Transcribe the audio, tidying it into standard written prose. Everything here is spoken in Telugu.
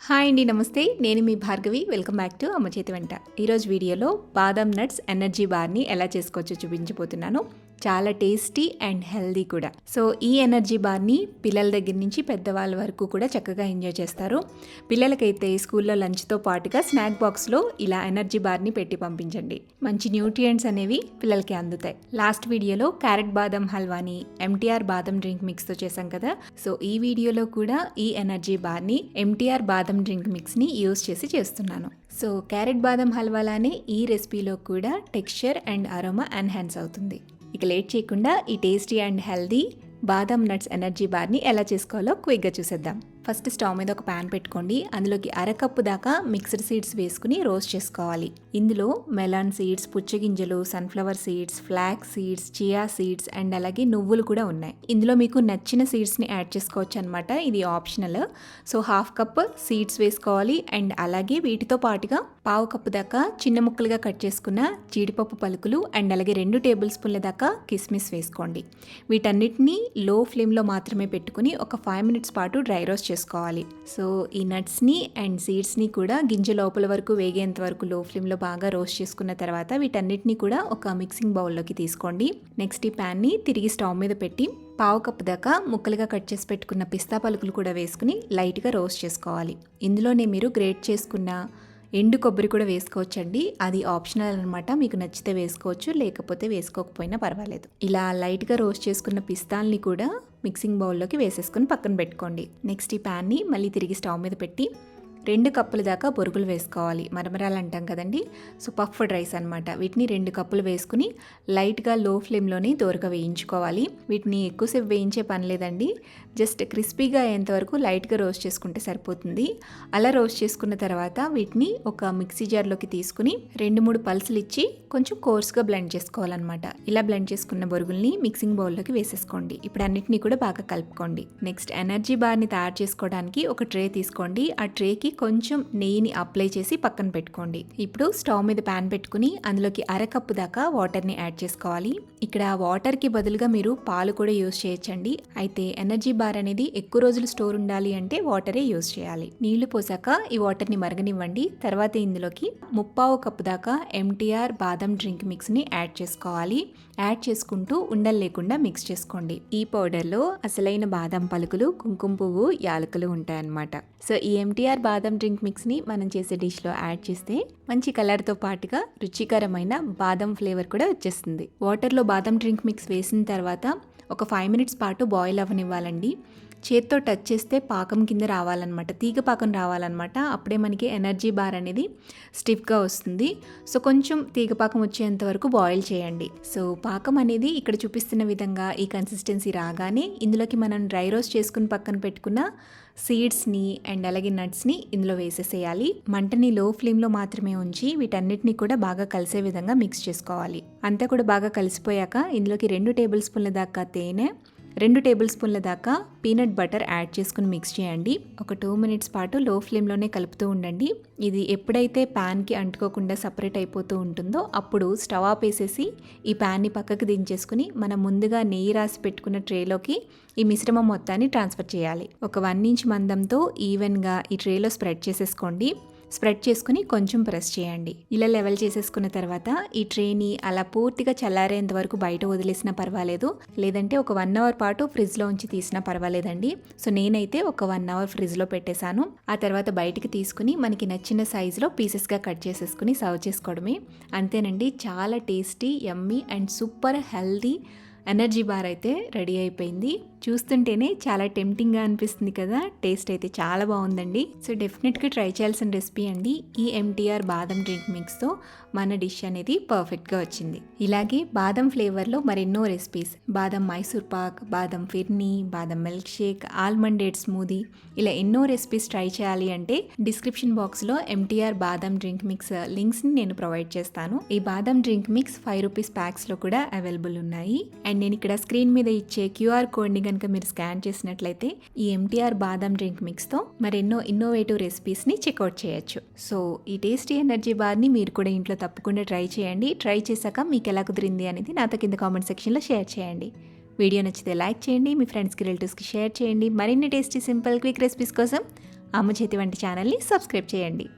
హాయ్ అండి, నమస్తే. నేను మీ భార్గవి. వెల్కమ్ బ్యాక్ టు అమ్మ చేతి వంట. ఈరోజు వీడియోలో బాదం నట్స్ ఎనర్జీ బార్ని ఎలా చేసుకోవచ్చో చూపించబోతున్నాను. చాలా టేస్టీ అండ్ హెల్దీ కూడా. సో ఈ ఎనర్జీ బార్ని పిల్లల దగ్గర నుంచి పెద్దవాళ్ళ వరకు కూడా చక్కగా ఎంజాయ్ చేస్తారు. పిల్లలకైతే స్కూల్లో లంచ్తో పాటుగా స్నాక్ బాక్స్లో ఇలా ఎనర్జీ బార్ని పెట్టి పంపించండి. మంచి న్యూట్రియంట్స్ అనేవి పిల్లలకి అందుతాయి. లాస్ట్ వీడియోలో క్యారెట్ బాదం హల్వాని ఎంటీఆర్ బాదం డ్రింక్ మిక్స్తో చేశాం కదా. సో ఈ వీడియోలో కూడా ఈ ఎనర్జీ బార్ని ఎంటీఆర్ బాదం డ్రింక్ మిక్స్ని యూస్ చేసి చేస్తున్నాను. సో క్యారెట్ బాదం హల్వాలానే ఈ రెసిపీలో కూడా టెక్స్చర్ అండ్ అరోమా ఎన్హాన్స్ అవుతుంది. ఇక లేట్ చేయకుండా ఈ టేస్టీ అండ్ హెల్దీ బాదం నట్స్ ఎనర్జీ బార్ని ఎలా చేసుకోవాలో క్విక్గా చూసేద్దాం. ఫస్ట్ స్టవ్ మీద ఒక ప్యాన్ పెట్టుకోండి. అందులోకి అరకప్పు దాకా మిక్స్డ్ సీడ్స్ వేసుకుని రోస్ట్ చేసుకోవాలి. ఇందులో మెలాన్ సీడ్స్, పుచ్చగింజలు, sunflower seeds, flax seeds, chia seeds and అలాగే నువ్వులు కూడా ఉన్నాయి. ఇందులో మీకు నచ్చిన సీడ్స్ని యాడ్ చేసుకోవచ్చు అనమాట. ఇది optional. So half cup seeds వేసుకోవాలి అండ్ అలాగే వీటితో పాటుగా పావు కప్పు దాకా చిన్న ముక్కలుగా కట్ చేసుకున్న జీడిపప్పు పలుకులు అండ్ అలాగే 2 టేబుల్ స్పూన్ల దాకా కిస్మిస్ వేసుకోండి. వీటన్నిటిని లో ఫ్లేమ్లో మాత్రమే పెట్టుకుని ఒక 5 మినిట్స్ పాటు డ్రై రోస్ట్ చేసుకోవాలి. సో ఈ నట్స్ని అండ్ సీడ్స్ని కూడా గింజ లోపల వరకు వేగేంత వరకు లో ఫ్లేమ్లో బాగా రోస్ట్ చేసుకున్న తర్వాత వీటన్నిటిని కూడా ఒక మిక్సింగ్ బౌల్లోకి తీసుకోండి. నెక్స్ట్ ఈ ప్యాన్ని తిరిగి స్టవ్ మీద పెట్టి పావు కప్పు దాకా ముక్కలుగా కట్ చేసి పెట్టుకున్న పిస్తా పలుకులు కూడా వేసుకుని లైట్గా రోస్ట్ చేసుకోవాలి. ఇందులోనే మీరు గ్రేట్ చేసుకున్న ఎండు కొబ్బరి కూడా వేసుకోవచ్చండి. అది ఆప్షనల్ అనమాట. మీకు నచ్చితే వేసుకోవచ్చు, లేకపోతే వేసుకోకపోయినా పర్వాలేదు. ఇలా లైట్గా రోస్ట్ చేసుకున్న పిస్తాల్ని కూడా మిక్సింగ్ బౌల్లోకి వేసేసుకుని పక్కన పెట్టుకోండి. నెక్స్ట్ ఈ ప్యాన్ని మళ్ళీ తిరిగి స్టవ్ మీద పెట్టి 2 కప్పుల దాకా బొరుగులు వేసుకోవాలి. మరమరాలు అంటాం కదండి. సో పఫ్డ్ రైస్ అనమాట. వీటిని 2 కప్పులు వేసుకుని లైట్గా లో ఫ్లేమ్లోనే దోరగా వేయించుకోవాలి. వీటిని ఎక్కువసేపు వేయించే పని లేదండి. జస్ట్ క్రిస్పీగా అయ్యేంతవరకు లైట్గా రోస్ట్ చేసుకుంటే సరిపోతుంది. అలా రోస్ట్ చేసుకున్న తర్వాత వీటిని ఒక మిక్సీ జార్లోకి తీసుకుని 2-3 పల్సులు ఇచ్చి కొంచెం కోర్స్గా బ్లెండ్ చేసుకోవాలన్నమాట. ఇలా బ్లెండ్ చేసుకున్న బొరుగుల్ని మిక్సింగ్ బౌల్లోకి వేసేసుకోండి. ఇప్పుడు అన్నిటినీ కూడా బాగా కలుపుకోండి. నెక్స్ట్ ఎనర్జీ బార్ని తయారు చేసుకోవడానికి ఒక ట్రే తీసుకోండి. ఆ ట్రేకి కొంచెం నెయ్యిని అప్లై చేసి పక్కన పెట్టుకోండి. ఇప్పుడు స్టవ్ మీద ప్యాన్ పెట్టుకుని అందులోకి అరకప్పు దాకా వాటర్ని యాడ్ చేసుకోవాలి. ఇక్కడ వాటర్కి బదులుగా మీరు పాలు కూడా యూజ్ చేయొచ్చండి. అయితే ఎనర్జీ బార్ అనేది ఎక్కువ రోజులు స్టోర్ ఉండాలి అంటే వాటరే యూజ్ చేయాలి. నీళ్లు పోసాక ఈ వాటర్ని మరగనివ్వండి. తర్వాత ఇందులోకి 3/4 కప్పు దాకా ఎంటీఆర్ బాదం డ్రింక్ మిక్స్ని యాడ్ చేసుకోవాలి. యాడ్ చేసుకుంటూ ఉండలు లేకుండా మిక్స్ చేసుకోండి. ఈ పౌడర్లో అసలైన బాదం పలుకులు, కుంకుమ పువ్వు, యాలకులు ఉంటాయన్నమాట. సో ఈ ఎంటీఆర్ బాదం డ్రింక్ మిక్స్ని మనం చేసే డిష్లో యాడ్ చేస్తే మంచి కలర్తో పాటుగా రుచికరమైన బాదం ఫ్లేవర్ కూడా వచ్చేస్తుంది. వాటర్లో బాదం డ్రింక్ మిక్స్ వేసిన తర్వాత ఒక 5 మినిట్స్ పాటు బాయిల్ అవ్వనివ్వాలండి. చేత్తో టచ్ చేస్తే పాకం కింద రావాలన్నమాట, తీగ పాకం రావాలన్నమాట. అప్పుడే మనకి ఎనర్జీ బార్ అనేది స్టిఫ్గా వస్తుంది. సో కొంచెం తీగ పాకం వచ్చేంత వరకు బాయిల్ చేయండి. సో పాకం అనేది ఇక్కడ చూపిస్తున్న విధంగా ఈ కన్సిస్టెన్సీ రాగానే ఇందులోకి మనం డ్రై రోస్ట్ చేసుకుని పక్కన పెట్టుకున్న సీడ్స్ని అండ్ అలాగే నట్స్ని ఇందులో వేసేసేయాలి. మంటని లో ఫ్లేమ్లో మాత్రమే ఉంచి వీటన్నిటిని కూడా బాగా కలిసే విధంగా మిక్స్ చేసుకోవాలి. అంతా కూడా బాగా కలిసిపోయాక ఇందులోకి 2 టేబుల్ స్పూన్ల దాకా తేనె, 2 టేబుల్ స్పూన్ల దాకా పీనట్ బటర్ యాడ్ చేసుకుని మిక్స్ చేయండి. ఒక 2 మినిట్స్ పాటు లో ఫ్లేమ్లోనే కలుపుతూ ఉండండి. ఇది ఎప్పుడైతే ప్యాన్కి అంటుకోకుండా సపరేట్ అయిపోతూ ఉంటుందో అప్పుడు స్టవ్ ఆపేసేసి ఈ ప్యాన్ని పక్కకు దించేసుకుని మనం ముందుగా నెయ్యి రాసి పెట్టుకున్న ట్రేలోకి ఈ మిశ్రమం మొత్తాన్ని ట్రాన్స్ఫర్ చేయాలి. ఒక 1 ఇంచ్ మందంతో ఈవెన్గా ఈ ట్రేలో స్ప్రెడ్ చేసేసుకోండి. స్ప్రెడ్ చేసుకుని కొంచెం ప్రెస్ చేయండి. ఇలా లెవెల్ చేసేసుకున్న తర్వాత ఈ ట్రేని అలా పూర్తిగా చల్లారేంత వరకు బయట వదిలేసినా పర్వాలేదు, లేదంటే ఒక 1 అవర్ పాటు ఫ్రిడ్జ్లో ఉంచి తీసినా పర్వాలేదండి. సో నేనైతే ఒక 1 అవర్ ఫ్రిడ్జ్లో పెట్టేశాను. ఆ తర్వాత బయటికి తీసుకుని మనకి నచ్చిన సైజులో పీసెస్గా కట్ చేసేసుకుని సర్వ్ చేసుకోవడమే. అంతేనండి, చాలా tasty, yummy and super healthy energy bar అయితే రెడీ అయిపోయింది. చూస్తుంటేనే చాలా టెంప్టింగ్గా అనిపిస్తుంది కదా. టేస్ట్ అయితే చాలా బాగుందండి. సో డెఫినెట్గా ట్రై చేయాల్సిన రెసిపీ అండి. ఈ ఎంటీఆర్ బాదం డ్రింక్ మిక్స్తో మన డిష్ అనేది పర్ఫెక్ట్గా వచ్చింది. ఇలాగే బాదం ఫ్లేవర్లో మరెన్నో రెసిపీస్, బాదం మైసూర్ పాక్, బాదం ఫిర్నీ, బాదం milk shake, almond date smoothie, ఇలా ఎన్నో రెసిపీస్ ట్రై చేయాలి అంటే డిస్క్రిప్షన్ బాక్స్లో ఎంటీఆర్ బాదం డ్రింక్ మిక్స్ లింక్స్ని నేను ప్రొవైడ్ చేస్తాను. ఈ బాదం డ్రింక్ మిక్స్ 5 రూపీస్ ప్యాక్స్లో కూడా అవైలబుల్ ఉన్నాయి. అండ్ నేను ఇక్కడ స్క్రీన్ మీద ఇచ్చే QR కోడ్ని కనుక మీరు స్కాన్ చేసినట్లయితే ఈ ఎంటీఆర్ బాదం డ్రింక్ మిక్స్తో మరెన్నో ఇన్నోవేటివ్ రెసిపీస్ని చెక్అవుట్ చేయొచ్చు. సో ఈ టేస్టీ ఎనర్జీ బార్ని మీరు కూడా ఇంట్లో తప్పకుండా ట్రై చేయండి. ట్రై చేశాక మీకు ఎలా కుదిరింది అనేది నాతో కింద కామెంట్ సెక్షన్లో షేర్ చేయండి. వీడియో నచ్చితే లైక్ చేయండి, మీ ఫ్రెండ్స్కి రిలేటివ్స్కి షేర్ చేయండి. మరిన్ని టేస్టీ సింపుల్ క్విక్ రెసిపీస్ కోసం అమ్మ చేతి వంట ఛానల్ని సబ్స్క్రైబ్ చేయండి.